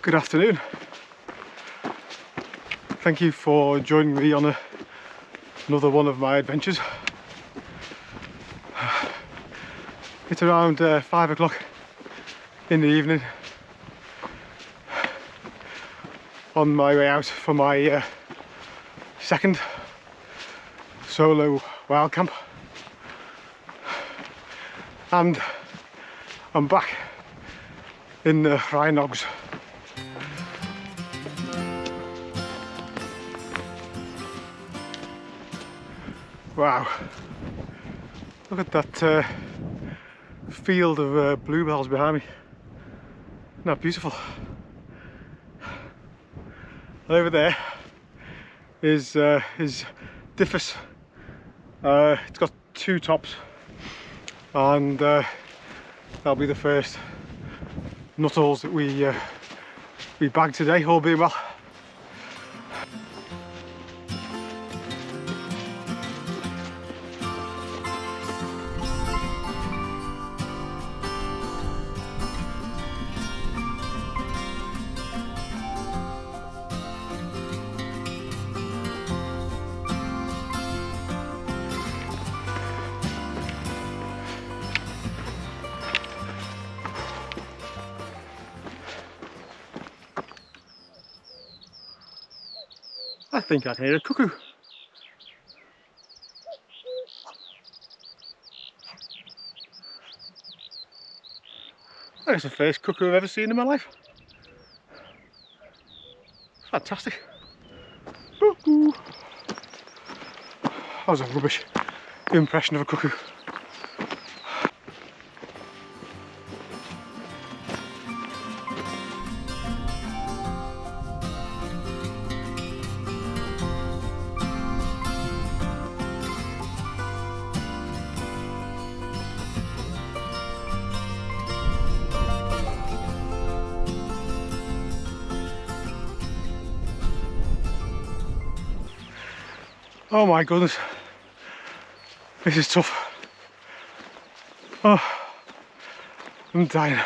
Good afternoon. Thank you for joining me on another one of my adventures. It's around 5 o'clock in the evening, on my way out for my second solo wild camp, and I'm back in the Rhinogs. Wow, look at that field of bluebells behind me. Isn't that beautiful? And over there is Diffus. It's got 2 tops, and that'll be the first nuttals that we bag today, all being well. I think I can hear a cuckoo. That's the first cuckoo I've ever seen in my life. Fantastic. Cuckoo. That was a rubbish impression of a cuckoo. Oh my goodness, this is tough. Oh, I'm dying.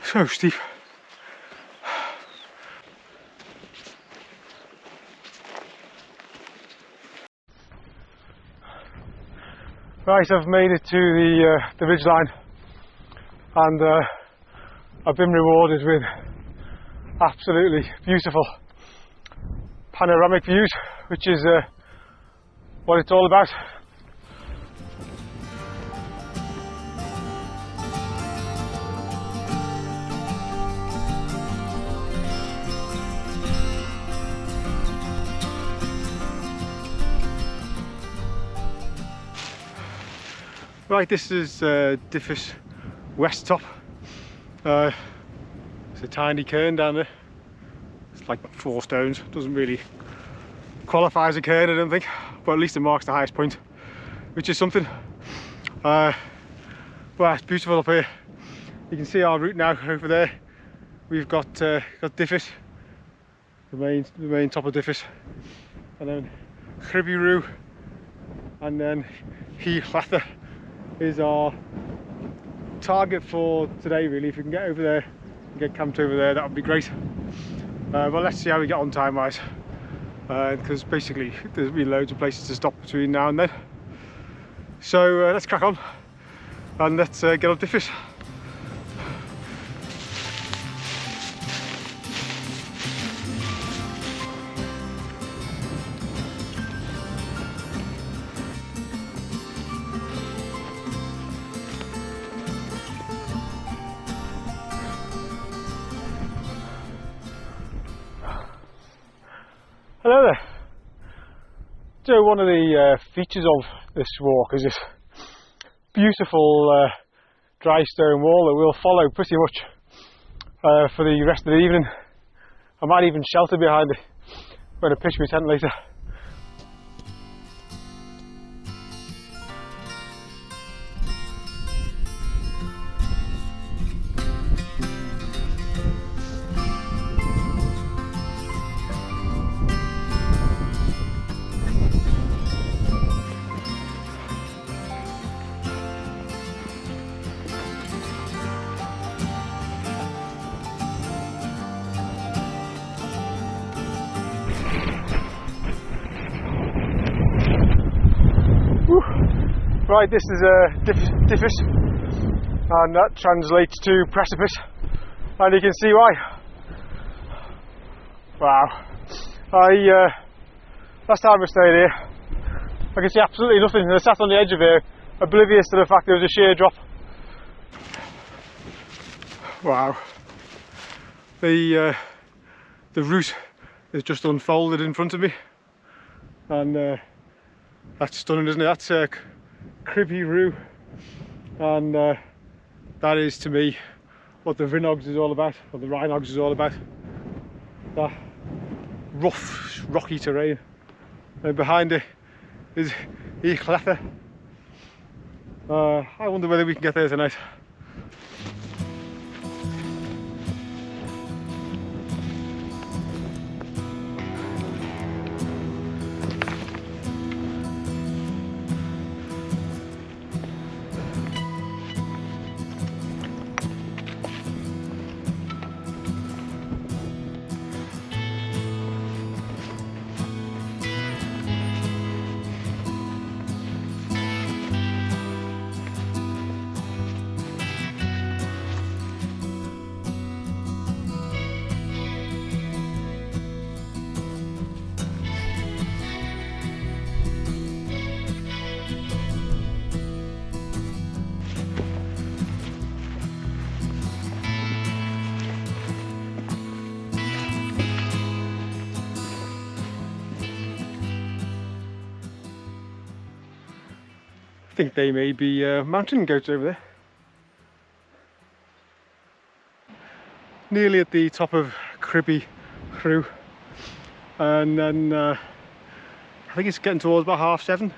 So steep. Right, I've made it to the ridgeline, and I've been rewarded with absolutely beautiful panoramic views, which is what it's all about. Right, this is Diffus West Top. It's a tiny cairn down there. It's like 4 stones. Doesn't really qualify as a cairn, I don't think, but at least it marks the highest point, which is something. Well, it's beautiful up here. You can see our route now over there. We've got Diffus, the main top of Diffus, and then Chrybiwrw, and then Hy Llethe is our target for today. Really, if we can get over there and get camped over there, that would be great. But let's see how we get on time wise, because basically there's been loads of places to stop between now and then. So let's crack on and let's get up Diffus. Hello there. So one of the features of this walk is this beautiful dry stone wall that we'll follow pretty much for the rest of the evening. I might even shelter behind it when I pitch my tent later. Right, this is diffus, and that translates to precipice, and you can see why. Wow. Last time I stayed here, I could see absolutely nothing, and I sat on the edge of here, oblivious to the fact there was a sheer drop. Wow. The route is just unfolded in front of me, and that's stunning, isn't it? That's Cribbie Roo, and that is to me what the Rhinogs is all about, or the Rhinogs is all about. That rough, rocky terrain, and behind it is Llethe. I wonder whether we can get there tonight. I think they may be mountain goats over there. Nearly at the top of Cribbie Roo, and then I think it's getting towards about 7:30.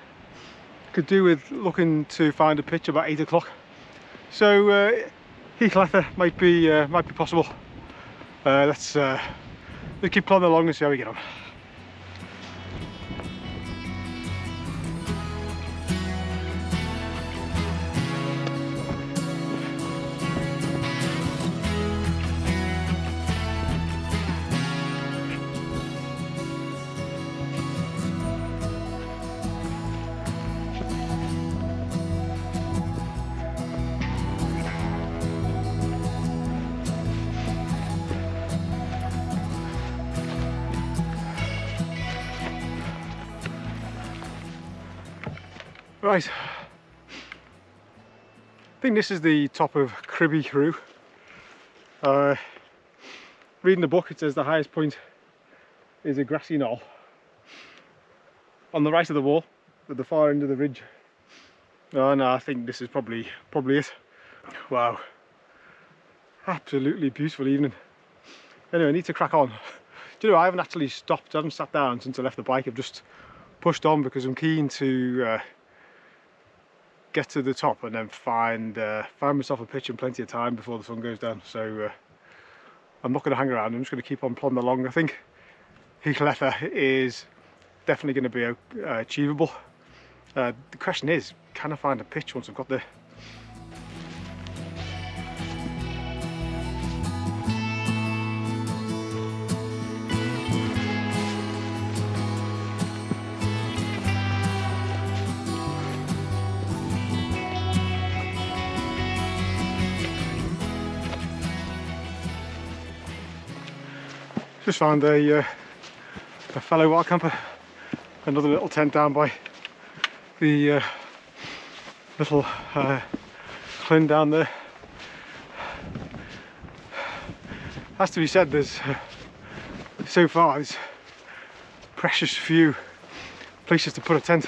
Could do with looking to find a pitch about 8 o'clock. So Llethe might be possible. Let's keep plodding along and see how we get on. Right, I think this is the top of Cribbie Roo. Reading the book, it says the highest point is a grassy knoll on the right of the wall at the far end of the ridge. Oh no, I think this is probably it. Wow, absolutely beautiful evening. Anyway, I need to crack on. Do you know, I haven't actually stopped, I haven't sat down since I left the bike. I've just pushed on because I'm keen to get to the top and then find myself a pitch in plenty of time before the sun goes down. So I'm not going to hang around, I'm just going to keep on plodding along. I think Llethe is definitely going to be achievable. The question is, can I find a pitch once I've got there? Just found a fellow wild camper, another little tent down by the little clyn down there. Has to be said, there's so far there's precious few places to put a tent.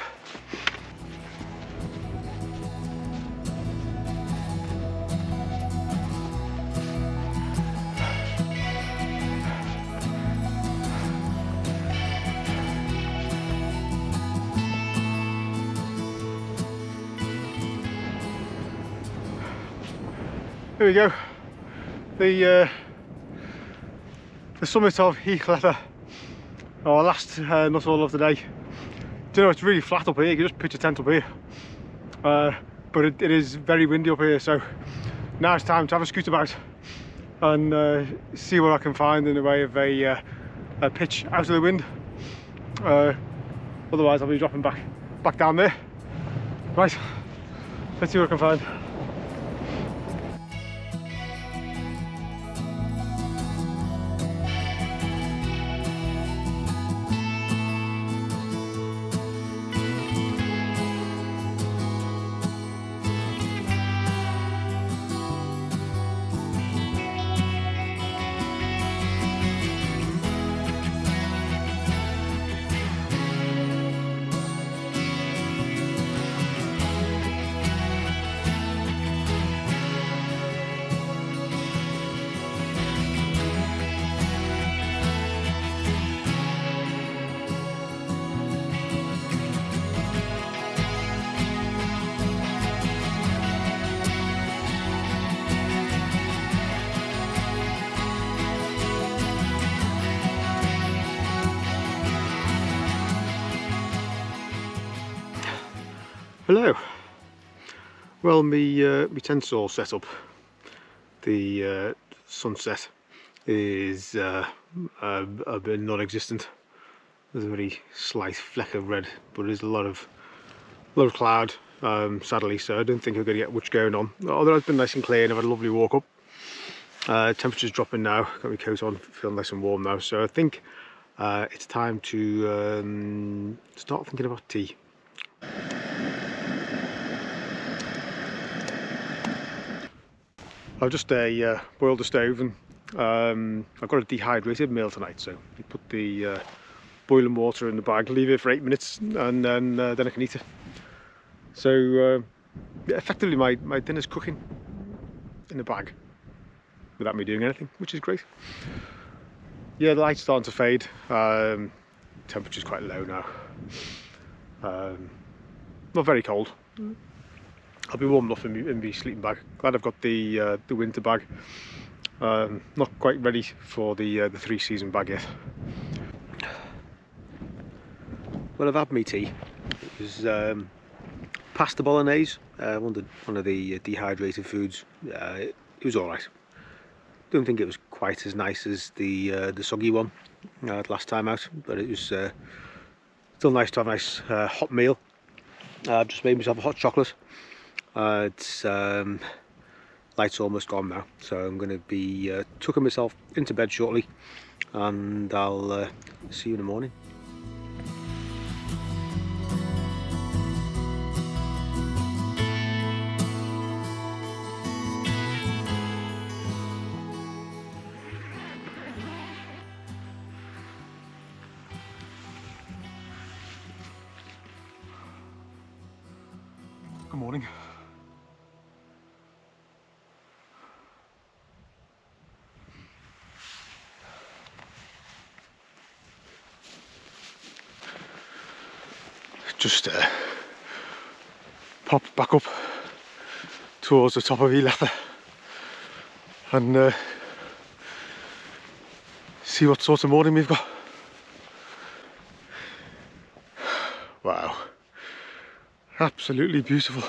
Here we go, the summit of Llethe, our last not all of the day. Do you know, it's really flat up here, you can just pitch a tent up here, but it is very windy up here, so now it's time to have a scoot about and see what I can find in the way of a pitch out of the wind. Otherwise I'll be dropping back down there. Right, Let's see what I can find. Hello. Well, me tent's all set up. The sunset is a bit non-existent. There's a very slight fleck of red, but there's a lot of cloud, sadly. So I don't think we're going to get much going on. Although it's been nice and clear, and I've had a lovely walk up. Temperature's dropping now. Got my coat on, feeling nice and warm now. So I think it's time to start thinking about tea. I've just boiled the stove, and I've got a dehydrated meal tonight, so you put the boiling water in the bag, leave it for 8 minutes, and then I can eat it. So yeah, effectively my dinner's cooking in the bag without me doing anything, which is great. Yeah, the light's starting to fade. Temperature's quite low now. Not very cold. I'll be warm enough in my sleeping bag. Glad I've got the winter bag. Not quite ready for the 3-season bag yet. Well, I've had my tea. It was pasta bolognese, one of the dehydrated foods. It was all right. Don't think it was quite as nice as the soggy one last time out, but it was still nice to have a nice hot meal. I've just made myself a hot chocolate. It's light's almost gone now, so I'm going to be tucking myself into bed shortly, and I'll see you in the morning. Good morning. Just pop back up towards the top of Eletha and see what sort of morning we've got. Wow, absolutely beautiful.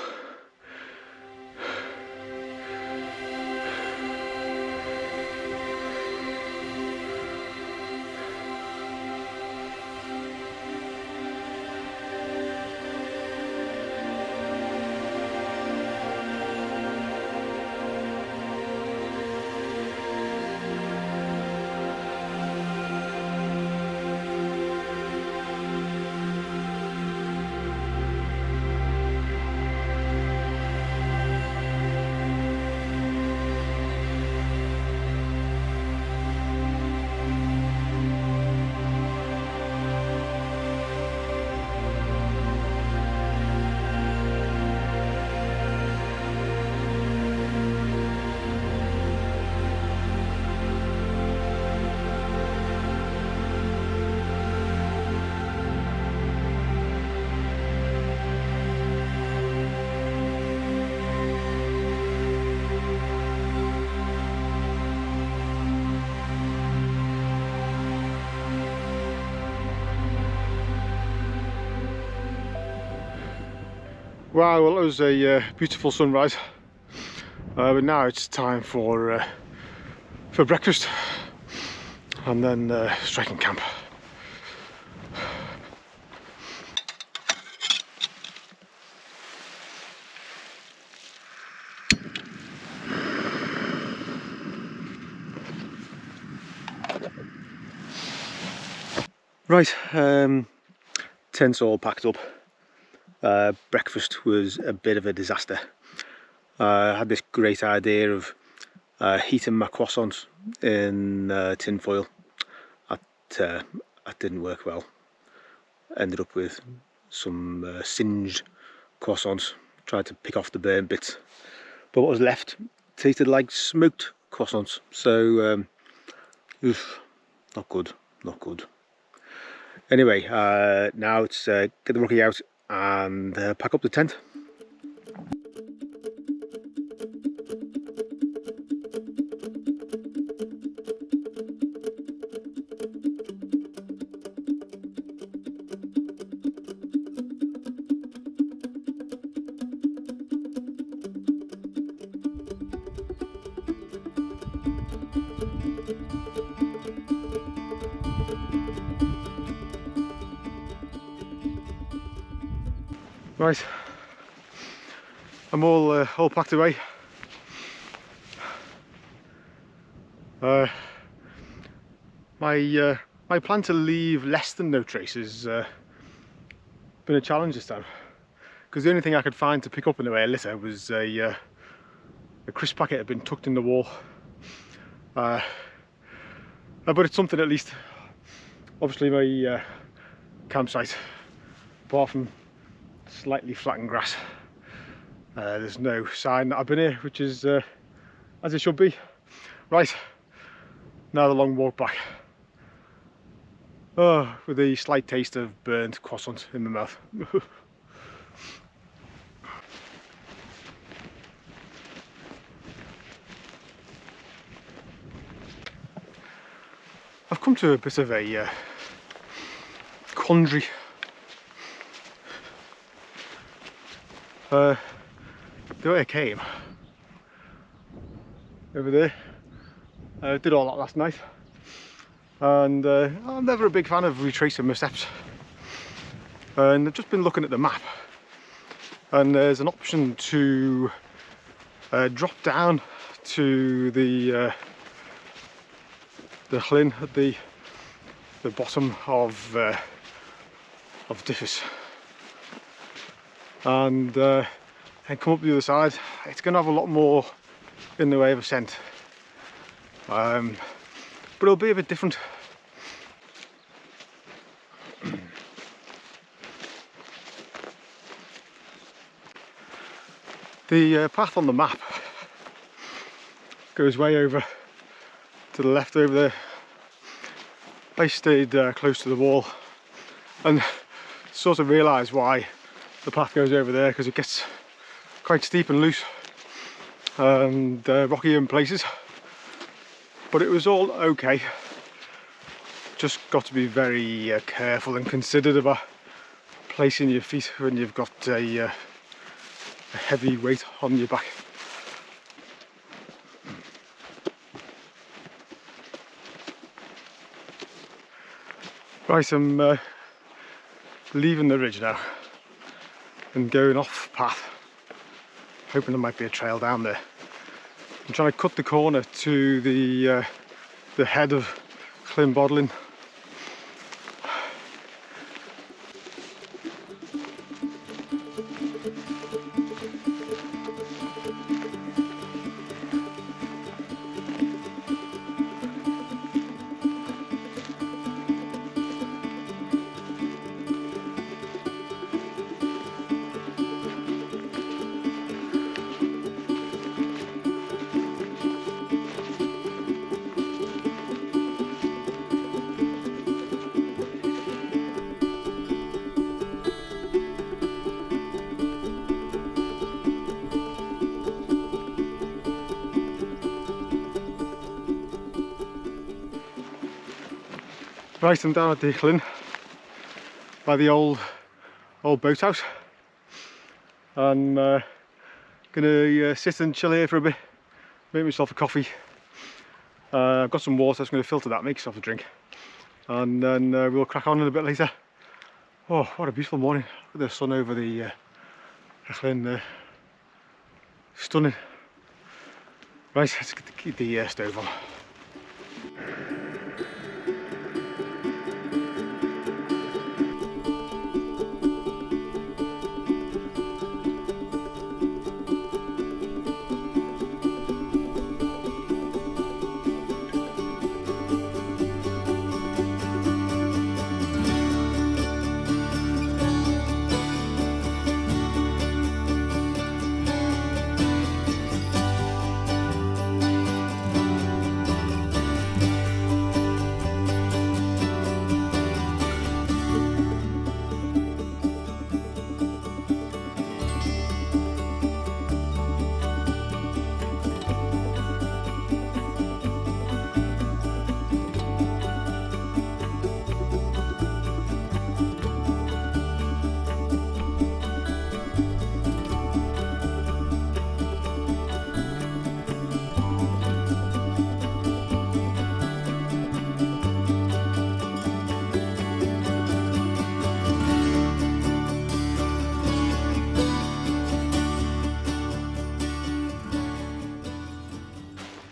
Wow, well, it was a beautiful sunrise, but now it's time for breakfast and then striking camp. Right, tents all packed up. Breakfast was a bit of a disaster. I had this great idea of heating my croissants in tin foil. That didn't work well. Ended up with some singed croissants. Tried to pick off the burnt bits, but what was left tasted like smoked croissants. So, oof, not good, not good. Anyway, now it's get the Rookie out and pack up the tent. Right, I'm all packed away. My plan to leave less than no trace has been a challenge this time, because the only thing I could find to pick up in the way of litter was a crisp packet had been tucked in the wall. But it's something at least. Obviously my campsite, apart from slightly flattened grass, there's no sign that I've been here, which is as it should be. Right, now the long walk back. Oh, with a slight taste of burnt croissant in my mouth. I've come to a bit of a quandary. The way I came over there, I did all that last night, and I'm never a big fan of retracing my steps, and I've just been looking at the map, and there's an option to drop down to the llyn at the bottom of Diffus, and come up the other side. It's going to have a lot more in the way of ascent, but it'll be a bit different. The path on the map goes way over to the left over there. I stayed close to the wall and sort of realised why the path goes over there, because it gets quite steep and loose and rocky in places, but it was all okay. Just got to be very careful and considered about placing your feet when you've got a heavy weight on your back. Right, I'm leaving the ridge now and going off path, hoping there might be a trail down there. I'm trying to cut the corner to the head of Llyn Bodlin. Right, I'm down at the Llyn by the old boathouse. I'm gonna sit and chill here for a bit, make myself a coffee. I've got some water, so I'm going to filter that, make myself a drink, and then we'll crack on in a bit later. Oh, what a beautiful morning. Look at the sun over the Llyn there. Stunning. Right, let's get the stove on.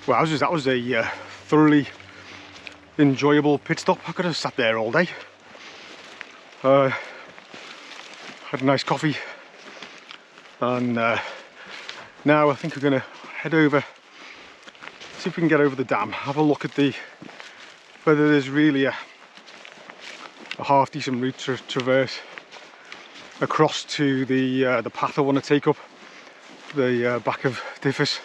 Wowzers, that was a thoroughly enjoyable pit stop. I could have sat there all day. Had a nice coffee, and now I think we're going to head over, see if we can get over the dam, have a look at whether there's really a half decent route to traverse across to the path I want to take up the back of Diffus.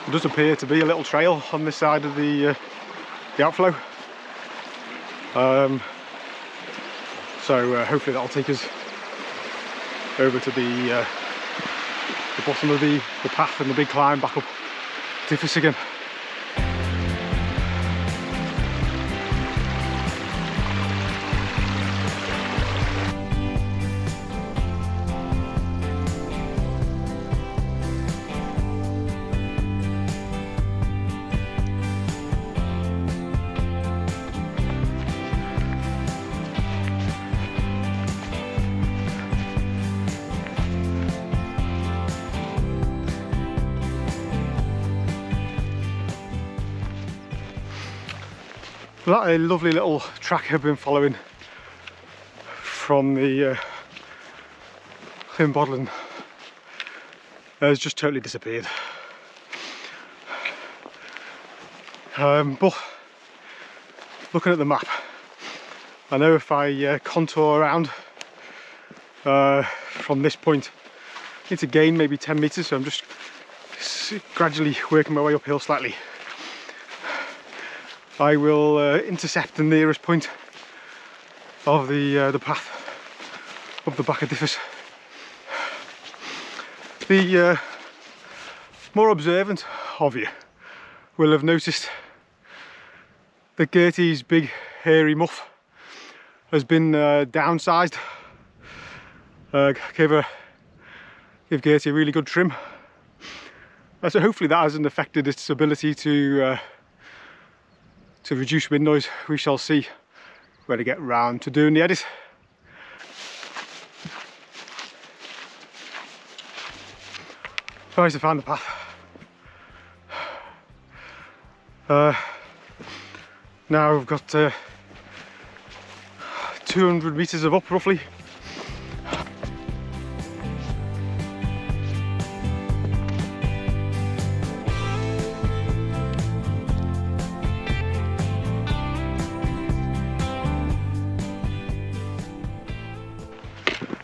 There does appear to be a little trail on this side of the outflow, so hopefully that'll take us over to the bottom of the path and the big climb back up Diffus again. That a lovely little track I've been following from the Llyn has just totally disappeared. But looking at the map, I know if I contour around from this point, I need to gain maybe 10 meters, so I'm just gradually working my way uphill slightly. I will intercept the nearest point of the path up the back of Diffus. The more observant of you will have noticed that Gertie's big hairy muff has been downsized. Give Gertie a really good trim. So hopefully that hasn't affected its ability to reduce wind noise. We shall see when I get round to doing the edit. Nice to find the path. Now we've got 200 meters of up roughly.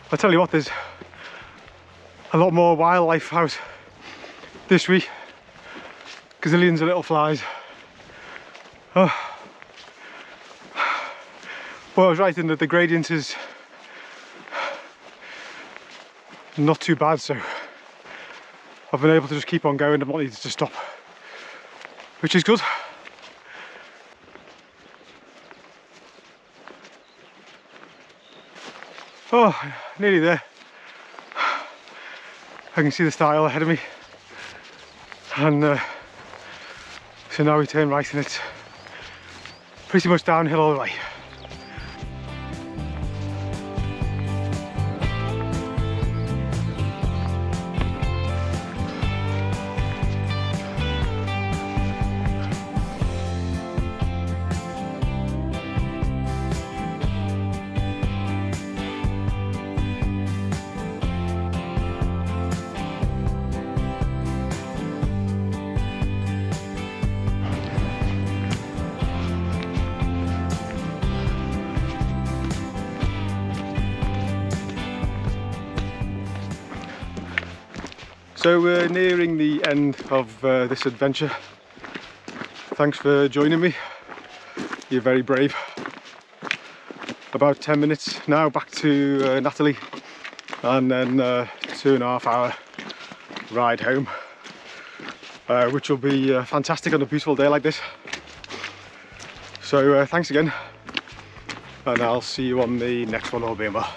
I tell you what, there's a lot more wildlife out this week. Gazillions of little flies. Oh. Well, I was right in that the gradient is not too bad, so I've been able to just keep on going. I've not needed to stop, which is good. Oh, nearly there. I can see the stile ahead of me, and so now we turn right and it's pretty much downhill all the way. So we're nearing the end of this adventure. Thanks for joining me. You're very brave. About 10 minutes now back to Natalie, and then 2.5 hour ride home, which will be fantastic on a beautiful day like this. So thanks again, and I'll see you on the next one, all being well.